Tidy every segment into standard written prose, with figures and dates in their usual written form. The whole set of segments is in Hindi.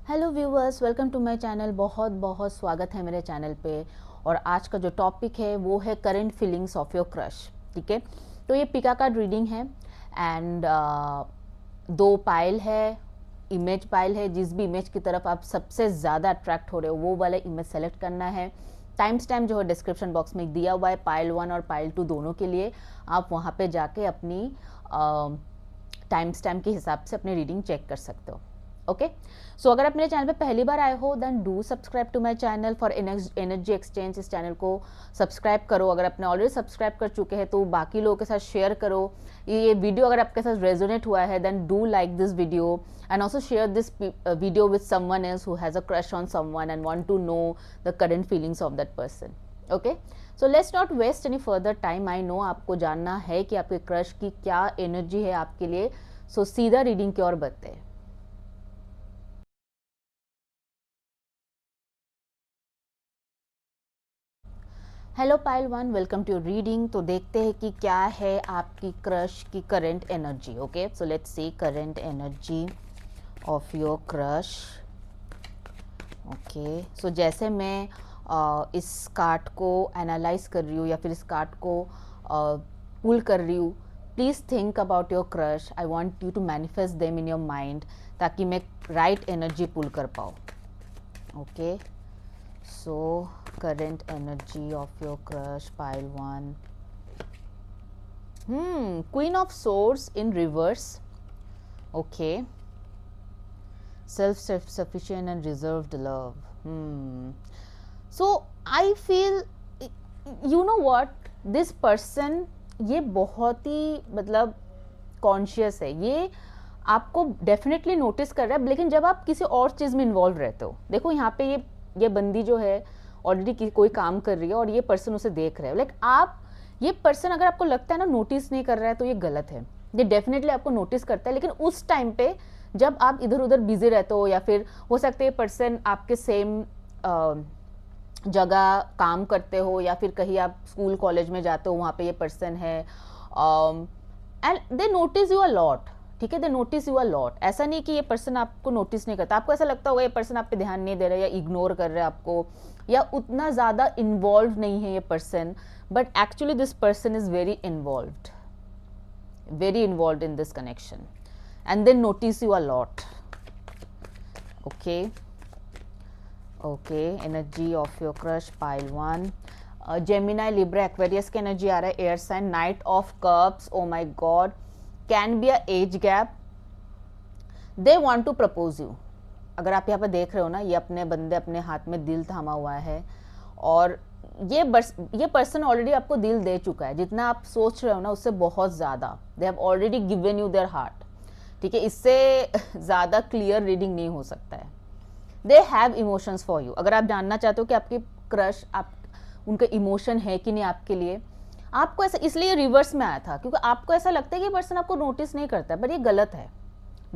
Hello viewers, welcome to my channel. बहुत बहुत स्वागत है मेरे चैनल पे। और आज का जो टॉपिक है वो है current feelings of your crush. ठीक है, तो ये पिका कार्ड रीडिंग है एंड दो पाइल है, इमेज पाइल है। जिस भी इमेज की तरफ आप सबसे ज़्यादा अट्रैक्ट हो रहे हो वो वाला इमेज सेलेक्ट करना है। टाइम स्टैम्प जो है डिस्क्रिप्शन बॉक्स में दिया हुआ है, पाइल 1 और पाइल 2 दोनों के लिए। आप वहाँ पे जाके अपनी टाइम स्टैम्प के हिसाब से अपनी रीडिंग चेक कर सकते हो। ओके, सो अगर आप मेरे चैनल पे पहली बार आए हो then do subscribe to my channel for energy exchange. इस चैनल को सब्सक्राइब करो। अगर आपने ऑलरेडी सब्सक्राइब कर चुके हैं तो बाकी लोगों के साथ शेयर करो। ये वीडियो अगर आपके साथ रेजोनेट हुआ है then do like this video and also share this video with someone else who has a crush on someone and want to know the current feelings of that person. Okay, so let's not waste any further time. I know आपको जानना है कि आपके क्रश की क्या एनर्जी है आपके लिए। सो सीधा रीडिंग की ओर बढ़ते हैं। Hello pile 1, welcome to your reading. तो देखते हैं कि क्या है आपकी क्रश की current energy. Okay, so let's see current energy of your crush. Okay, so जैसे मैं इस कार्ड को एनालाइज कर रही हूँ या फिर इस कार्ड को पुल कर रही हूँ, please think about your crush. I want you to manifest them in your mind ताकि मैं राइट एनर्जी पुल कर पाऊँ। Okay, so current energy of your crush, pile 1. Queen of Swords in reverse. Okay, self-sufficient and reserved love. So I feel, you know what, this person ये बहुत ही मतलब कॉन्शियस है। ये आपको डेफिनेटली नोटिस कर रहा है, लेकिन जब आप किसी और चीज़ में इन्वॉल्व रहते हो, देखो यहाँ पे ये बंदी जो है ऑलरेडी कोई काम कर रही है और ये पर्सन उसे देख रहा है। लाइक आप, ये पर्सन अगर आपको लगता है ना नोटिस नहीं कर रहा है तो ये गलत है। ये डेफिनेटली आपको नोटिस करता है, लेकिन उस टाइम पे जब आप इधर उधर बिजी रहते हो या फिर हो सकता है ये पर्सन आपके सेम जगह काम करते हो या फिर कहीं आप स्कूल कॉलेज में जाते हो, वहाँ पे ये पर्सन है and they notice you a lot. ठीक है, दे नोटिस यू अ लॉट। ऐसा नहीं कि ये पर्सन आपको नोटिस नहीं करता। आपको ऐसा लगता होगा ये पर्सन आप पे ध्यान नहीं दे रहा है या इग्नोर कर रहा है आपको, या उतना ज़्यादा इन्वॉल्व नहीं है ये person, but actually this person is very involve in this connection and they notice you a lot. Okay, okay, energy of your crush, pile 1। Gemini, Libra, Aquarius की एनर्जी आ रहा है। Air sign, night of cups. Oh my God, can be a age gap. They want to propose you. अगर आप यहाँ पे देख रहे हो ना, ये अपने बंदे अपने हाथ में दिल थामा हुआ है और ये पर्सन ऑलरेडी आपको दिल दे चुका है। जितना आप सोच रहे हो ना उससे बहुत ज़्यादा। They have already given you their heart. ठीक है, इससे ज़्यादा क्लियर रीडिंग नहीं हो सकता है। They have emotions for you. अगर आप जानना चाहते हो कि आपकी क्रश, आप उनका इमोशन है कि नहीं आपके लिए, आपको ऐसा इसलिए रिवर्स में आया था क्योंकि आपको ऐसा लगता है कि ये पर्सन आपको नोटिस नहीं करता है, बट ये गलत है।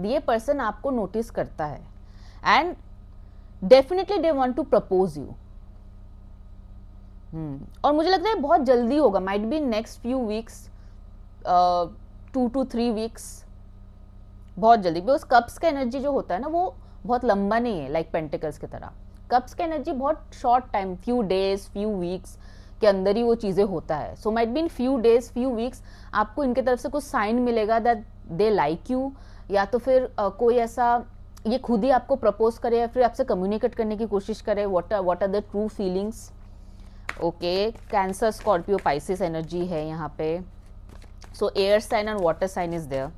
ये पर्सन आपको नोटिस करता है and definitely they want to propose you. और मुझे लगता है बहुत जल्दी होगा, might be next few weeks, 2 to 3 weeks, बहुत जल्दी। बिकॉज कप्स का एनर्जी जो होता है ना वो बहुत लंबा नहीं है लाइक पेंटिकल्स की तरह। कप्स का एनर्जी बहुत short time, few days few weeks के अंदर ही वो चीज़ें होता है। So might be in few days few weeks आपको इनके तरफ से कुछ साइन मिलेगा दैट दे लाइक यू, या तो फिर कोई ऐसा ये खुद ही आपको प्रपोज करे या फिर आपसे कम्युनिकेट करने की कोशिश करे। What are the true feelings. Okay, cancer, Scorpio, Pisces energy है यहाँ पे। So air sign and water sign is there.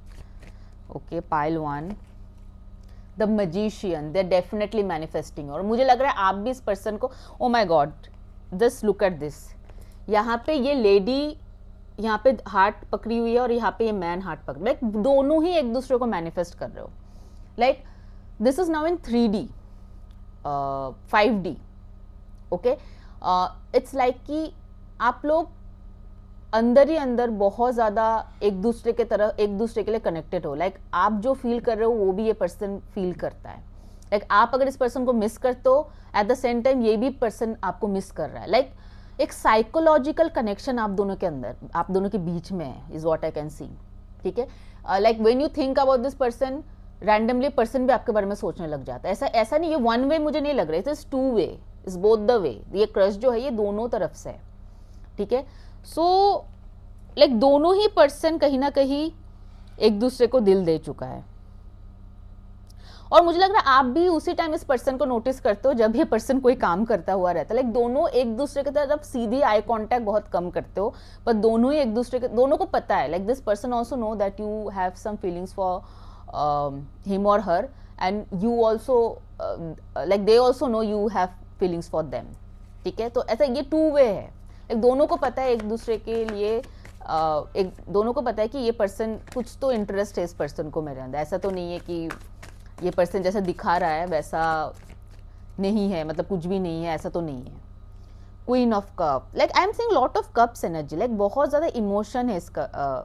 Okay, pile 1, the magician, they definitely manifesting. और मुझे लग रहा है आप भी इस पर्सन को, oh my god, just look at this. यहाँ पे ये लेडी यहाँ पे हार्ट पकड़ी हुई है और यहाँ पे ये मैन हार्ट पकड़, लाइक दोनों ही एक दूसरे को मैनिफेस्ट कर रहे हो। Like this is now in 3D, 5D। Okay, it's like कि आप लोग अंदर ही अंदर बहुत ज़्यादा एक दूसरे के तरह, एक दूसरे के लिए कनेक्टेड हो। लाइक आप जो फील कर रहे हो वो भी ये पर्सन फील करता है। लाइक आप अगर इस पर्सन को मिस करते हो, एट द सेम टाइम ये भी पर्सन आपको मिस कर रहा है। लाइक एक साइकोलॉजिकल कनेक्शन आप दोनों के अंदर, आप दोनों के बीच में है, is what I can see. ठीक है, like when you think about this person, randomly person भी आपके बारे में सोचने लग जाता है। ऐसा ऐसा नहीं, ये वन वे मुझे नहीं लग रहा है, it's two way, is both the way. ये क्रश जो है ये दोनों तरफ से है, ठीक है। सो लाइक दोनों ही पर्सन कहीं ना कहीं एक दूसरे को दिल दे चुका है, और मुझे लग रहा है आप भी उसी टाइम इस पर्सन को नोटिस करते हो जब ये पर्सन कोई काम करता हुआ रहता है। लाइक दोनों एक दूसरे के तरफ सीधी आई कांटेक्ट बहुत कम करते हो, पर दोनों ही एक दूसरे के, दोनों को पता है, like this person also know that you have some feelings for him और her, and you also like they also know you have feelings for them, ठीक है। तो ऐसा ये टू वे है, एक दोनों को पता है एक दूसरे के लिए, एक दोनों को पता है कि ये पर्सन, कुछ तो इंटरेस्ट है इस पर्सन को मेरे अंदर। ऐसा तो नहीं है कि ये पर्सन जैसा दिखा रहा है वैसा नहीं है, मतलब कुछ भी नहीं है, ऐसा तो नहीं है। Queen of cup, like I am seeing lot of cups energy, like बहुत ज़्यादा इमोशन है इसका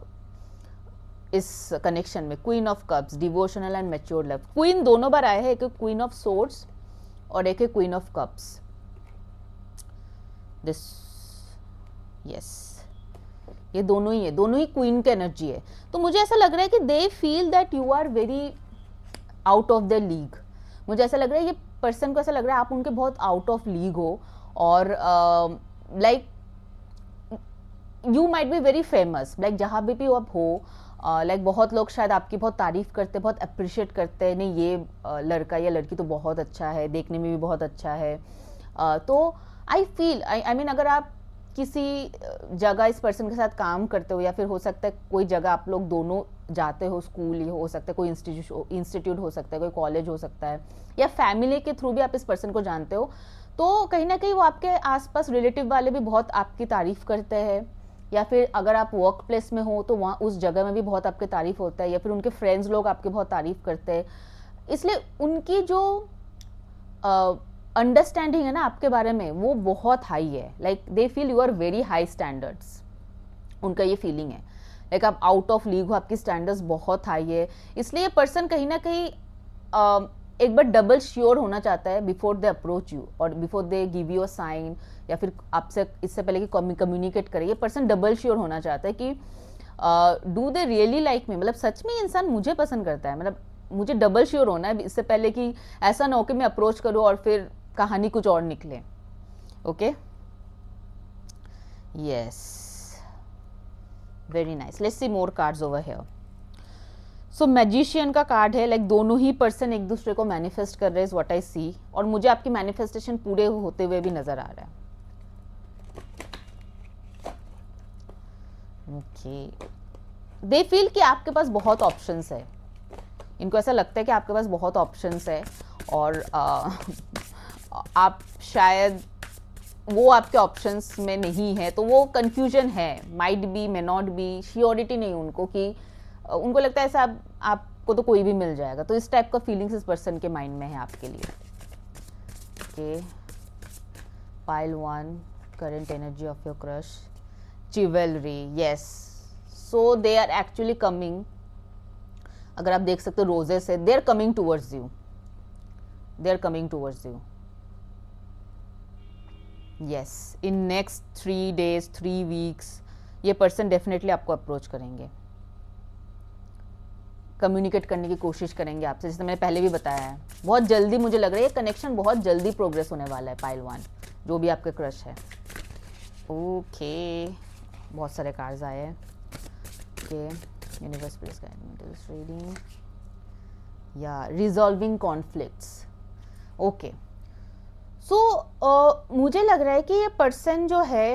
इस कनेक्शन में। Queen of cups, devotional and mature love, queen दोनों बार आए हैं, एक क्वीन ऑफ सोर्ड्स और एक है queen of cups. This yes, ये दोनों ही है, दोनों ही क्वीन की एनर्जी है। तो मुझे ऐसा लग रहा है कि they feel that you are very out of the league. मुझे ऐसा लग रहा है ये पर्सन को ऐसा लग रहा है आप उनके बहुत आउट ऑफ लीग हो, और like you might be very famous, like जहाँ भी आप हो, लाइक बहुत लोग शायद आपकी बहुत तारीफ करते, बहुत अप्रिशिएट करते हैं, नहीं ये लड़का या लड़की तो बहुत अच्छा है, देखने में भी बहुत अच्छा है। तो आई फील, आई मीन अगर आप किसी जगह इस पर्सन के साथ काम करते हो, या फिर हो सकता है कोई जगह आप लोग दोनों जाते हो, स्कूल हो सकता है, कोई इंस्टीट्यूट हो सकता है, कोई कॉलेज हो सकता है, या फैमिली के थ्रू भी आप इस पर्सन को जानते हो, तो कहीं ना कहीं वो आपके आसपास रिलेटिव वाले भी बहुत आपकी तारीफ करते हैं, या फिर अगर आप वर्क प्लेस में हो तो वहाँ उस जगह में भी बहुत आपकी तारीफ होता है, या फिर उनके फ्रेंड्स लोग आपकी बहुत तारीफ करते हैं। इसलिए उनकी जो अंडरस्टैंडिंग है ना आपके बारे में वो बहुत हाई है, like they feel you are very high standards, उनका ये फीलिंग है, लाइक आप आउट ऑफ लीग हो, आपकी स्टैंडर्ड्स बहुत हाई है। इसलिए ये पर्सन कहीं ना कहीं एक बार डबल श्योर होना चाहता है बिफोर दे अप्रोच यू, और before they give you a sign, या फिर आपसे इससे पहले कि कम्युनिकेट करे, ये पर्सन डबल श्योर होना चाहता है कि do they really like me, मतलब सच में इंसान मुझे पसंद करता है, मतलब मुझे डबल श्योर होना है इससे पहले कि ऐसा ना हो कि मैं अप्रोच करूँ और फिर कहानी कुछ और निकले। Okay, yes, very nice, let's see more cards over here. So magician का कार्ड है, लाइक दोनों ही पर्सन एक दूसरे को मैनिफेस्ट कर रहे हैं, व्हाट आई सी, और मुझे आपकी मैनिफेस्टेशन पूरे होते हुए भी नजर आ रहा है। ओके, दे फील कि आपके पास बहुत ऑप्शंस है, इनको ऐसा लगता है कि आपके पास बहुत ऑप्शंस है, और आप शायद वो आपके ऑप्शंस में नहीं है, तो वो कंफ्यूजन है, might be, may not be, surety नहीं उनको, कि उनको लगता है ऐसा आपको तो कोई भी मिल जाएगा, तो इस टाइप का फीलिंग्स इस पर्सन के माइंड में है आपके लिए। Okay, pile 1, current energy of your crush, jewellery, yes, so they are actually coming, अगर आप देख सकते हो रोजेस है, they are coming towards you, they are coming towards you, yes, in next 3 days 3 weeks ये पर्सन डेफिनेटली आपको अप्रोच करेंगे, कम्युनिकेट करने की कोशिश करेंगे आपसे, जैसे मैंने पहले भी बताया है। बहुत जल्दी मुझे लग रहा है ये कनेक्शन बहुत जल्दी प्रोग्रेस होने वाला है, पाइल 1 जो भी आपके क्रश है। ओके, बहुत सारे कार्ड्स आए हैं। Okay, universe please guide me to this reading, या रिजॉल्विंग कॉन्फ्लिक्ट्स। ओके, सो मुझे लग रहा है कि ये पर्सन जो है,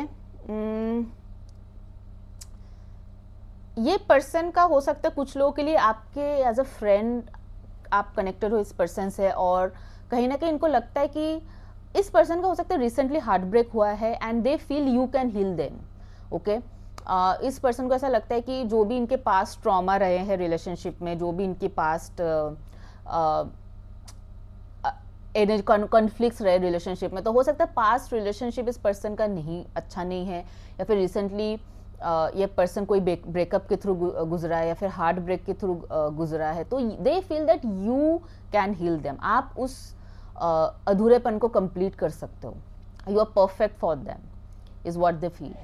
ये पर्सन का हो सकता है कुछ लोगों के लिए आपके एज अ फ्रेंड आप कनेक्टेड हो इस पर्सन से, और कहीं ना कहीं इनको लगता है कि इस पर्सन का हो सकता है रिसेंटली हार्ट ब्रेक हुआ है, and they feel you can heal them. Okay, इस पर्सन को ऐसा लगता है कि जो भी इनके पास ट्रॉमा रहे हैं रिलेशनशिप में, जो भी इनके पास्ट कॉन्फ्लिक्ट्स रहे रिलेशनशिप में, तो हो सकता है पास्ट रिलेशनशिप इस पर्सन का नहीं अच्छा नहीं है, या फिर रिसेंटली ये पर्सन कोई ब्रेकअप के थ्रू गुजरा है, या फिर हार्ट ब्रेक के थ्रू गुजरा है, तो they feel that you can heal them, आप उस अधूरेपन को कंप्लीट कर सकते हो, you are perfect for them, is what they feel.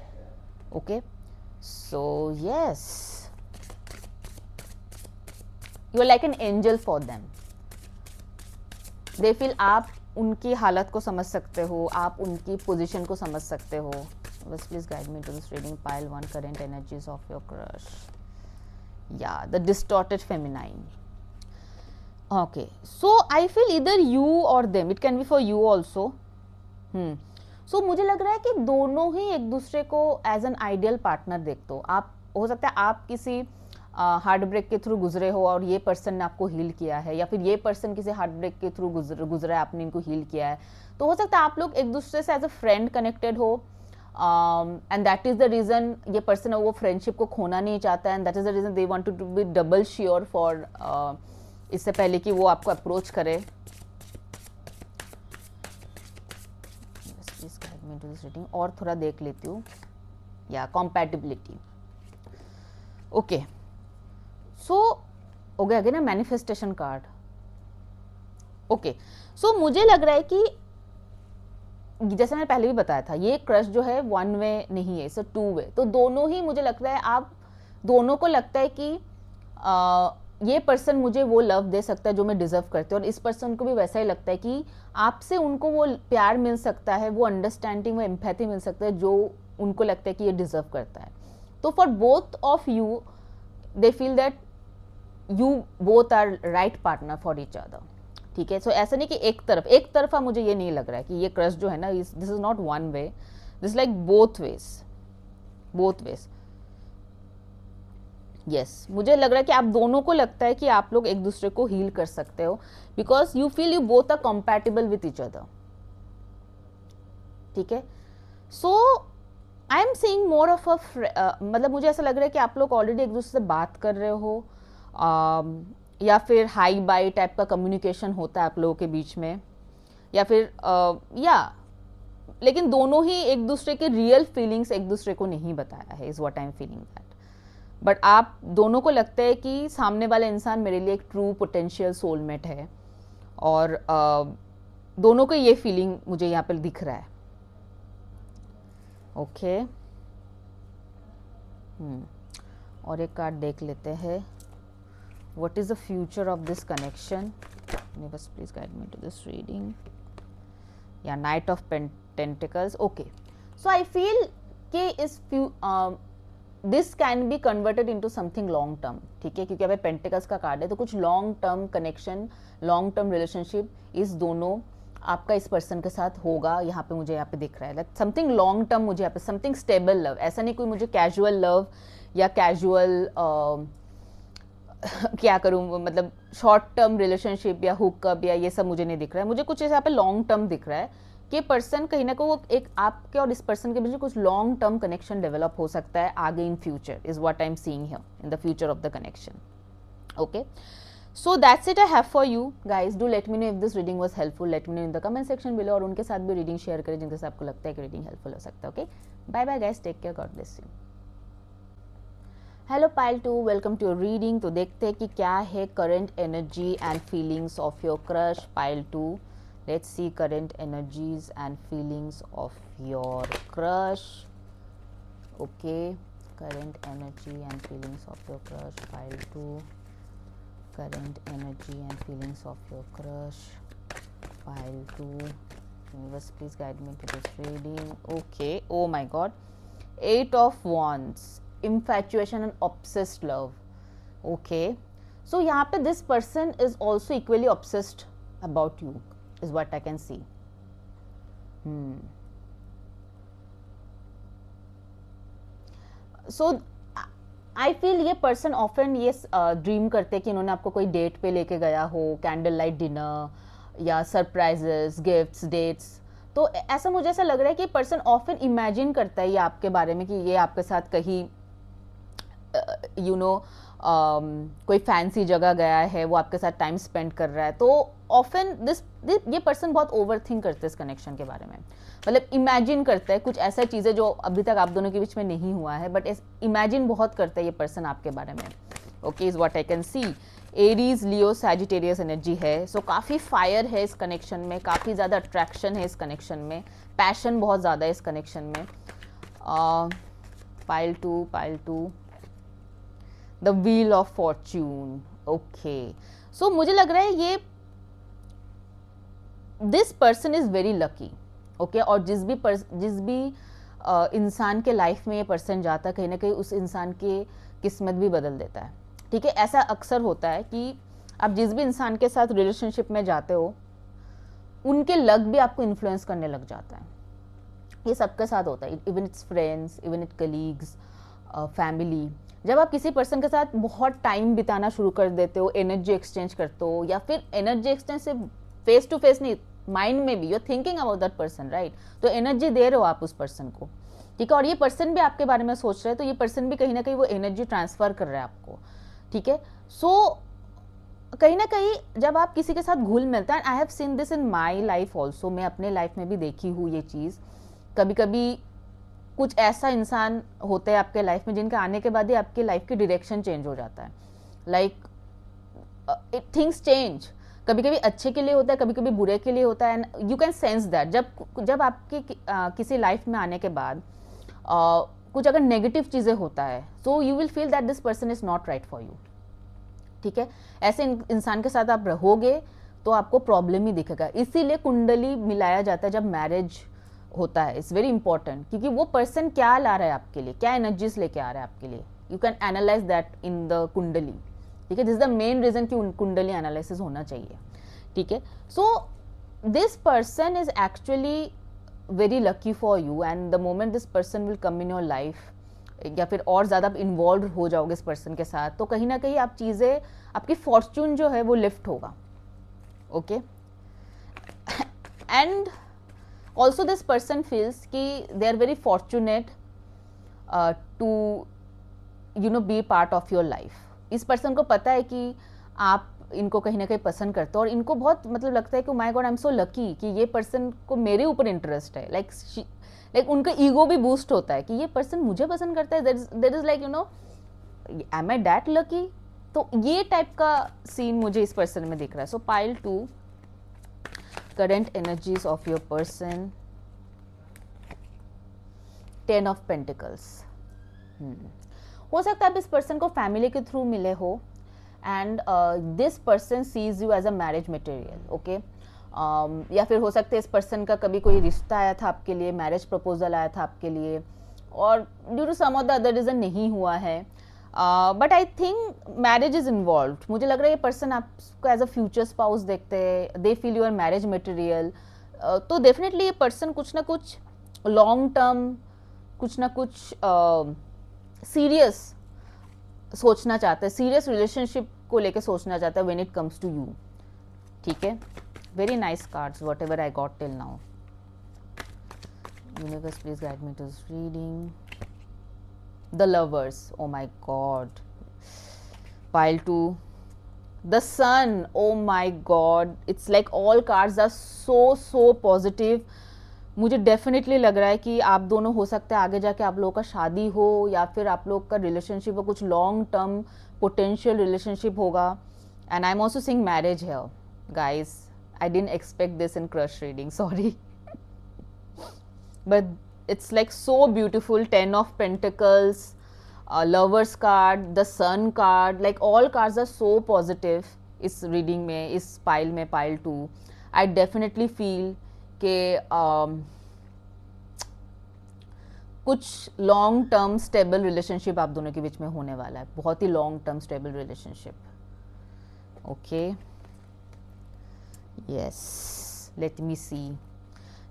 Okay, so yes, you are like an angel for them. They feel आप उनकी हालत को समझ सकते हो, आप उनकी पोजीशन को समझ सकते हो. बस please guide me to this reading. Pile 1, current energies of your crush. या the distorted feminine. Okay, so I feel इधर यू और them, it can be for you also. So मुझे लग रहा है कि दोनों ही एक दूसरे को एज एन आइडियल पार्टनर देखते हो. आप, हो सकता है आप किसी हार्ट ब्रेक के थ्रू गुजरे हो और ये पर्सन ने आपको हील किया है, या फिर ये पर्सन किसी हार्ट ब्रेक के थ्रू गुजरा है, आपने इनको हील किया है. तो हो सकता है आप लोग एक दूसरे से एज अ फ्रेंड कनेक्टेड हो, and that is the reason ये पर्सन वो फ्रेंडशिप को खोना नहीं चाहता, and that is the reason they want to be double sure for, इससे पहले कि वो आपको अप्रोच करे. Please guide me to this reading. और थोड़ा देख लेती हूँ. या कॉम्पैटिबिलिटी. ओके, सो हो गया अगेन ना मैनिफेस्टेशन कार्ड. ओके, सो मुझे लग रहा है कि जैसे मैंने पहले भी बताया था, ये क्रश जो है वन वे नहीं है, इट्स 2 वे. तो दोनों ही मुझे लगता है, आप दोनों को लगता है कि ये पर्सन मुझे वो लव दे सकता है जो मैं डिजर्व करती हूँ, और इस पर्सन को भी वैसा ही लगता है कि आपसे उनको वो प्यार मिल सकता है, वो अंडरस्टैंडिंग, वो एम्पैथी मिल सकता है जो उनको लगता है कि ये डिजर्व करता है. तो for both of you they feel that you both are right partner for each other. ठीक है, सो ऐसा नहीं कि एक तरफा मुझे ये नहीं लग रहा है कि ये क्रश जो है ना, this is not one way, this like both ways. Yes, मुझे लग रहा है कि आप दोनों को लगता है कि आप लोग एक दूसरे को हील कर सकते हो, because you feel you both are compatible with each other. ठीक है, so I am seeing more of a, मतलब मुझे ऐसा लग रहा है कि आप लोग ऑलरेडी एक दूसरे से बात कर रहे हो, या फिर हाई बाई टाइप का कम्युनिकेशन होता है आप लोगों के बीच में, या फिर लेकिन दोनों ही एक दूसरे के रियल फीलिंग्स एक दूसरे को नहीं बताया है, is what I am feeling that. But आप दोनों को लगता है कि सामने वाला इंसान मेरे लिए एक ट्रू पोटेंशियल सोलमेट है, और दोनों को ये फीलिंग मुझे यहाँ पर दिख रहा है. ओके, और एक कार्ड देख लेते हैं. What is the future of this connection? Universe, please guide me to this reading. Yeah, Knight of Pentacles. Okay, so I feel कि इस this can be converted into something long term. ठीक है, क्योंकि अभी पेंटिकल्स का कार्ड है, तो कुछ long term connection, long term relationship इस दोनों आपका इस पर्सन के साथ होगा. यहाँ पे मुझे यहाँ पे दिख रहा है लाइक समथिंग लॉन्ग टर्म, मुझे यहाँ पे समथिंग स्टेबल लव. ऐसा नहीं कोई मुझे कैजुअल लव या कैजुअल क्या करूँ, मतलब शॉर्ट टर्म रिलेशनशिप या हुकअप या ये सब मुझे नहीं दिख रहा है. मुझे कुछ यहाँ पे लॉन्ग टर्म दिख रहा है कि पर्सन कहीं ना कहीं वो एक आपके और इस पर्सन के बीच में कुछ लॉन्ग टर्म कनेक्शन डेवलप हो सकता है आगे in future, is what I am seeing here in the future of the connection. Okay, so that's it I have for you guys. Do let me know if this reading was helpful. Let me know in the comment section below, और उनके साथ भी रीडिंग शेयर करें जिनके साथ आपको लगता है कि रीडिंग हेल्पफुल हो सकता है. Okay, bye bye guys, take care, God bless you. Hello pile 2, welcome to your reading. तो देखते हैं कि क्या है current energy and feelings of your crush. Pile 2, let's see current energies and feelings of your crush. Okay, current energy and feelings of your crush. Pile 2, current energy and feelings of your crush. Pile 2, universe please guide me to this reading. Okay, oh my god, 8 of wands, infatuation and obsessed love. Okay, so यहाँ पे this person is also equally obsessed about you, is what I can see. So I feel ये पर्सन ऑफन ये ड्रीम करते हैं कि इन्होंने आपको कोई डेट पे लेके गया हो, कैंडल लाइट डिनर या सरप्राइजेस, गिफ्ट्स, डेट्स. तो ऐसा मुझे ऐसा लग रहा है कि पर्सन ऑफन इमेजिन करता है ये आपके बारे में कि ये आपके साथ कहीं यू नो कोई फैंसी जगह गया है, वो आपके साथ टाइम स्पेंड कर रहा है. तो ऑफन ये पर्सन बहुत ओवर थिंक करते हैं इस कनेक्शन के बारे में, मतलब इमेजिन करता है कुछ ऐसा चीज़ें जो अभी तक आप दोनों के बीच में नहीं हुआ है, बट इमेजिन बहुत करता है ये पर्सन आपके बारे में. Okay, is what I can see. Aries, Leo, Sagittarius energy है. सो काफ़ी फायर है इस कनेक्शन में, काफ़ी ज़्यादा अट्रैक्शन है इस कनेक्शन में, पैशन बहुत ज़्यादा है इस कनेक्शन में. Pile 2, the wheel of fortune. Okay, so मुझे लग रहा है ये this person is very lucky. Okay, और जिस भी इंसान के लाइफ में ये पर्सन जाता है, कहीं ना कहीं उस इंसान की किस्मत भी बदल देता है। ठीक है, ऐसा अक्सर होता है कि आप जिस भी इंसान के साथ रिलेशनशिप में जाते हो, उनके लक भी आपको इन्फ्लुएंस करने लग जाता है। ये सबके साथ होता है, even it's friends, even it colleagues, family. जब आप किसी पर्सन के साथ बहुत टाइम बिताना शुरू कर देते हो, एनर्जी एक्सचेंज करते हो, या फिर एनर्जी एक्सचेंज से फेस टू फेस नहीं, माइंड में भी you are thinking about that person, right? तो एनर्जी दे रहे हो आप उस पर्सन को, ठीक है, और ये पर्सन भी आपके बारे में सोच रहा है, तो ये पर्सन भी कहीं ना कहीं वो एनर्जी ट्रांसफर कर रहा है आपको। ठीक है, सो कहीं ना कहीं जब आप किसी के साथ घुल मिलता है, I have seen this in my life also, मैं अपने लाइफ में भी देखी हूँ ये चीज़। कभी कभी कुछ ऐसा इंसान होता है आपके लाइफ में जिनके आने के बाद ही आपकी लाइफ की डायरेक्शन चेंज हो जाता है, लाइक इट थिंग्स चेंज। कभी कभी अच्छे के लिए होता है, कभी कभी बुरे के लिए होता है, and you can sense that जब आपकी किसी लाइफ में आने के बाद कुछ अगर नेगेटिव चीज़ें होता है, so you will feel that this person is not right for you. ठीक है, ऐसे इंसान के साथ आप रहोगे तो आपको प्रॉब्लम ही दिखेगा। इसीलिए कुंडली मिलाया जाता है जब मैरिज होता है, इट्स वेरी इंपॉर्टेंट, क्योंकि वो पर्सन क्या ला रहा है आपके लिए, क्या एनर्जीज लेके आ रहा है आपके लिए, you can analyse that in the kundli. ठीक है, this is the main reason कि कुंडली एनालिसिस होना चाहिए। ठीक है, so this person is actually very lucky for you, and the moment this person will come in your life, या फिर और ज़्यादा आप इन्वॉल्व हो जाओगे इस पर्सन के साथ, तो कहीं ना कहीं आप चीज़ें, आपकी फॉर्च्यून जो है वो लिफ्ट होगा। Okay, and also this person feels कि they are very fortunate to you know be part of your life. इस पर्सन को पता है कि आप इनको कहीं ना कहीं पसंद करते हो, और इनको बहुत मतलब लगता है कि my God I am so lucky कि ये पर्सन को मेरे ऊपर इंटरेस्ट है, लाइक उनका ईगो भी बूस्ट होता है कि ये पर्सन मुझे पसंद करता है, there is like you know am I that lucky. तो ये टाइप का सीन मुझे इस पर्सन में दिख रहा है। सो pile 2, current energies of your person, 10 of pentacles. हो सकता है आप इस पर्सन को फैमिली के थ्रू मिले हो, and this person sees you as a marriage material. Okay, या फिर हो सकता है इस पर्सन का कभी कोई रिश्ता आया था आपके लिए, मैरिज प्रपोजल आया था आपके लिए, और due to some of the other reason नहीं हुआ है, but I think marriage is involve. मुझे लग रहा है ये पर्सन आपको एज अ फ्यूचर स्पाउस देखते हैं, they feel your marriage material. तो डेफिनेटली ये पर्सन कुछ ना कुछ लॉन्ग टर्म, कुछ ना कुछ सीरियस सोचना चाहता है, सीरियस रिलेशनशिप को लेके सोचना चाहता है when it comes to you. ठीक है, very nice cards whatever I got till now. Universe, please guide me to this reading. The Lovers, oh my god. Pile 2, the Sun, oh my god, it's like all cards are so positive. मुझे डेफिनेटली लग रहा है कि आप दोनों, हो सकता है आगे जाके आप लोगों का शादी हो, या फिर आप लोग का रिलेशनशिप हो, कुछ लॉन्ग टर्म पोटेंशियल रिलेशनशिप होगा, and I am also seeing marriage here guys. I didn't expect this in crush reading, sorry. But it's like so beautiful, 10 of Pentacles, Lovers card, the Sun card, like all cards are so positive इस reading में, इस pile में, pile 2. I definitely feel कि कुछ लॉन्ग टर्म स्टेबल रिलेशनशिप आप दोनों के बीच में होने वाला है, बहुत ही long term stable relationship. Okay, yes, let me see,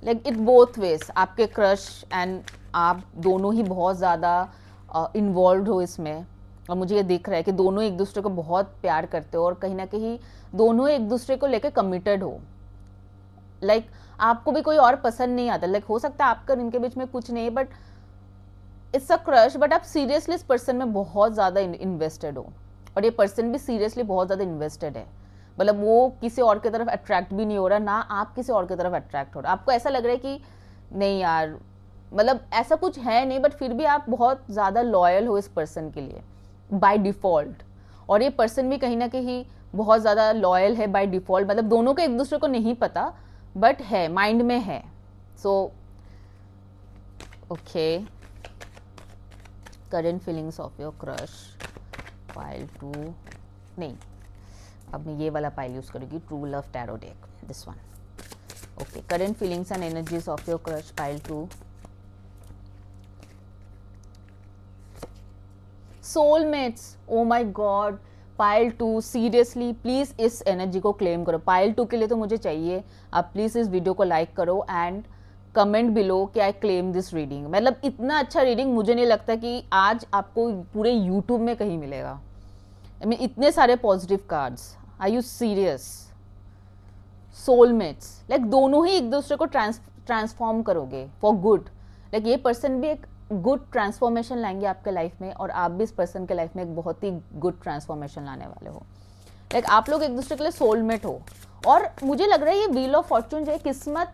like it both ways, आपके क्रश एंड आप दोनों ही बहुत ज़्यादा इन्वॉल्व हो इसमें, और मुझे ये दिख रहा है कि दोनों एक दूसरे को बहुत प्यार करते हो, और कहीं ना कहीं दोनों एक दूसरे को लेके कमिटेड हो। लाइक आपको भी कोई और पसंद नहीं आता, लाइक हो सकता है आपका इनके बीच में कुछ नहीं, but it's a crush, but आप सीरियसली इस पर्सन में बहुत ज़्यादा इन्वेस्टेड हो, और ये पर्सन भी सीरियसली बहुत ज़्यादा इन्वेस्टेड है। मतलब वो किसी और की तरफ अट्रैक्ट भी नहीं हो रहा, ना आप किसी और की तरफ अट्रैक्ट हो रहा। आपको ऐसा लग रहा है कि नहीं यार, मतलब ऐसा कुछ है नहीं, बट फिर भी आप बहुत ज़्यादा लॉयल हो इस पर्सन के लिए बाय डिफ़ॉल्ट, और ये पर्सन भी कहीं ना कहीं बहुत ज़्यादा लॉयल है बाय डिफ़ॉल्ट। मतलब दोनों को एक दूसरे को नहीं पता, बट है, माइंड में है। So okay, current feelings of your crush, pile 2, नहीं, अब मैं ये वाला पाइल यूज करूँगी, true love tarot deck, this one. Okay, current feelings and energies of your crush, pile 2। Soulmates, O my God, pile 2, seriously please इस एनर्जी को क्लेम करो। पाइल 2 के लिए तो मुझे चाहिए, आप प्लीज इस वीडियो को लाइक करो एंड कमेंट बिलो कि आई क्लेम दिस रीडिंग। मतलब इतना अच्छा रीडिंग मुझे नहीं लगता कि आज आपको पूरे यूट्यूब में कहीं मिलेगा। I mean, इतने सारे positive cards, are you serious? Soulmates, like दोनों ही एक दूसरे को ट्रांसफॉर्म करोगे फॉर गुड। लाइक ये पर्सन भी एक गुड ट्रांसफॉर्मेशन लाएंगे आपके लाइफ में, और आप भी इस पर्सन के लाइफ में एक बहुत ही गुड ट्रांसफॉर्मेशन लाने वाले हो। लाइक आप लोग एक दूसरे के लिए सोलमेट हो। और मुझे लग रहा है ये व्हील ऑफ फॉर्चून जो है, किस्मत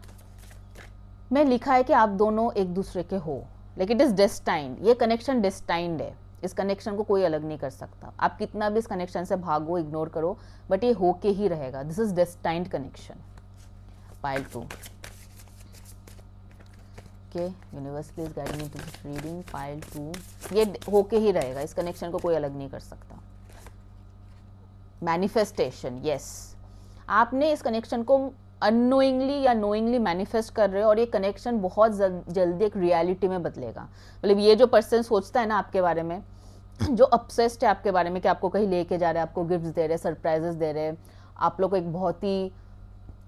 में लिखा है कि आप दोनों एक दूसरे के हो। लाइक इट इज डेस्टाइंड, ये कनेक्शन डेस्टाइंड है। इस कनेक्शन को कोई अलग नहीं कर सकता। आप कितना भी इस कनेक्शन से भागो, इग्नोर करो, बट ये होके ही रहेगा। This is destined connection. Pile 2। Okay, universe please guide me to this reading. Pile 2, ये होके ही रहेगा, इस कनेक्शन को कोई अलग नहीं कर सकता। मैनिफेस्टेशन, यस, आपने इस कनेक्शन को अननोइंगली या नोइंगली मैनिफेस्ट कर रहे हो, और ये कनेक्शन बहुत जल्दी एक रियलिटी में बदलेगा। मतलब ये जो पर्सन सोचता है ना आपके बारे में, जो ऑब्सेस्ड है आपके बारे में कि आपको कहीं लेके जा रहे हैं, आपको गिफ्ट्स दे रहे हैं, सरप्राइजेस दे रहे हैं, आप लोग एक बहुत ही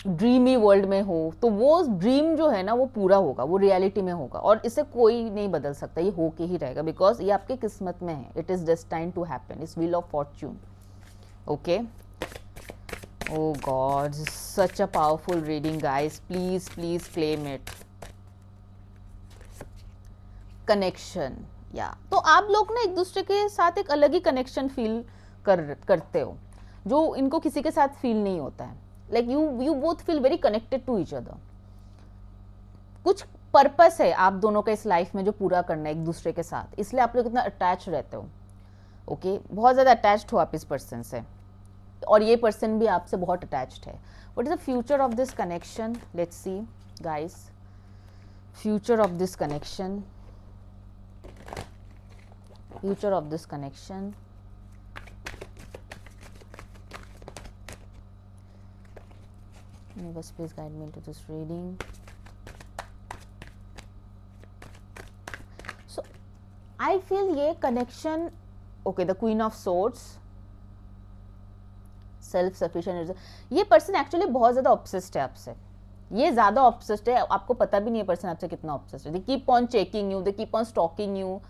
ड्रीमी वर्ल्ड में हो, तो वो ड्रीम जो है ना वो पूरा होगा, वो रियलिटी में होगा, और इसे कोई नहीं बदल सकता। ये होके ही रहेगा, बिकॉज ये आपके किस्मत में है। It is destined to happen, it's wheel of fortune. Okay, oh god, such a powerful reading guys, please claim it. Connection, या तो आप लोग ना एक दूसरे के साथ एक अलग ही कनेक्शन फील करते हो, जो इनको किसी के साथ फील नहीं होता है। Like you both feel very connected to each other. कुछ पर्पस है आप दोनों का इस लाइफ में जो पूरा करना है एक दूसरे के साथ, इसलिए आप लोग इतना अटैच रहते हो। ओके, बहुत ज्यादा अटैच्ड हो आप इस पर्सन से, और ये पर्सन भी आपसे बहुत अटैच्ड है। What is the future of this connection? Let's see guys, future of this connection, future of this connection. Universe please guide me into this reading. So I feel ये connection, okay, the Queen of Swords, self sufficient. ये पर्सन एक्चुअली बहुत ज्यादा ऑब्सेस्ड है आपसे, ये ज्यादा ऑब्सेस्ड है, आपको पता भी नहीं है पर्सन आपसे कितना ऑब्सेस्ड है। They keep on checking you, they keep on stalking you.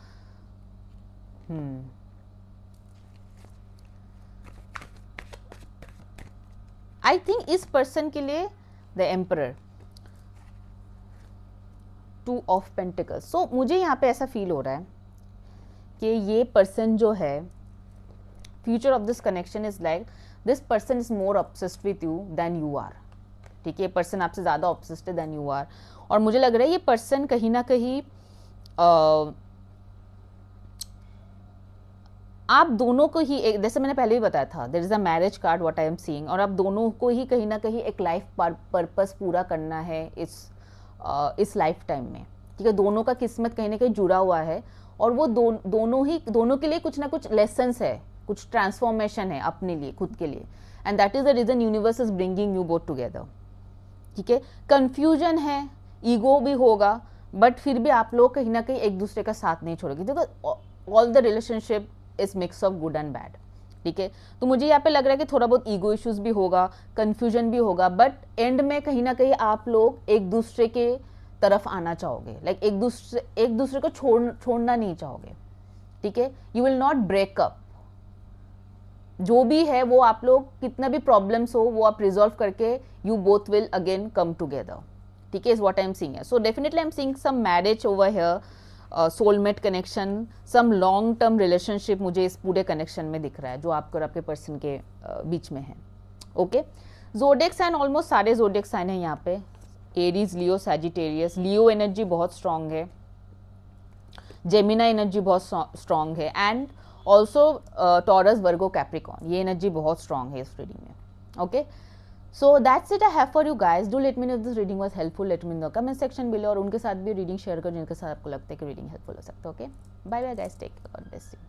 I think इस पर्सन के लिए the emperor, 2 of pentacles. So मुझे यहाँ पे ऐसा फील हो रहा है कि ये पर्सन जो है, future of this connection is like this person is more obsessed with you than you are. ठीक है, ये पर्सन आपसे ज्यादा ऑब्सेस्ड है देन यू आर। और मुझे लग रहा है ये पर्सन कहीं ना कहीं आप दोनों को ही एक, जैसे मैंने पहले भी बताया था, there is a marriage card what I am seeing, और आप दोनों को ही कहीं ना कहीं एक लाइफ पर्पस पूरा करना है इस लाइफ टाइम में। ठीक है, दोनों का किस्मत कहीं ना कहीं जुड़ा हुआ है, और वो दोनों के लिए कुछ ना कुछ लेसन्स है, कुछ ट्रांसफॉर्मेशन है अपने लिए, खुद के लिए, and that is the reason universe is bringing you both together. ठीक है, कंफ्यूजन है, ईगो भी होगा, बट फिर भी आप लोग कहीं ना कहीं एक दूसरे का साथ नहीं छोड़ोगे। देखो, all the relationship is mix of good and bad. ठीक है, तो मुझे यहाँ पे लग रहा है कि थोड़ा बहुत ईगो इश्यूज भी होगा, कंफ्यूजन भी होगा, बट एंड में कहीं ना कहीं आप लोग एक दूसरे के तरफ आना चाहोगे। लाइक एक दूसरे को छोड़ना नहीं चाहोगे। ठीक है, यू विल नॉट ब्रेकअप। जो भी है वो आप लोग, कितना भी प्रॉब्लम्स हो वो आप रिजॉल्व करके you both will again come together. ठीक है, is what I am seeing. So definitely I am seeing some marriage over here, soulmate connection, some long term relationship मुझे इस पूरे कनेक्शन में दिख रहा है, जो आपके और आपके पर्सन के बीच में है। ओके, ज़ोडिएक साइन ऑलमोस्ट सारे ज़ोडिएक साइन है यहाँ पे, एरीज, लियो, सैजिटेरियस। लियो एनर्जी बहुत स्ट्रांग है, जेमिना एनर्जी बहुत स्ट्रांग है, and also taurus, Virgo, Capricorn, ये एनर्जी बहुत स्ट्रांग है इस रीडिंग में। Okay, so that's it I have for you guys. Do let me know if this reading was helpful. Let me know in the comment section below, और उनके साथ भी रीडिंग शेयर करो जिनके साथ आपको लगता है कि रीडिंग हेल्पफुल हो सकता है। Okay, bye bye guys, take care, God bless you.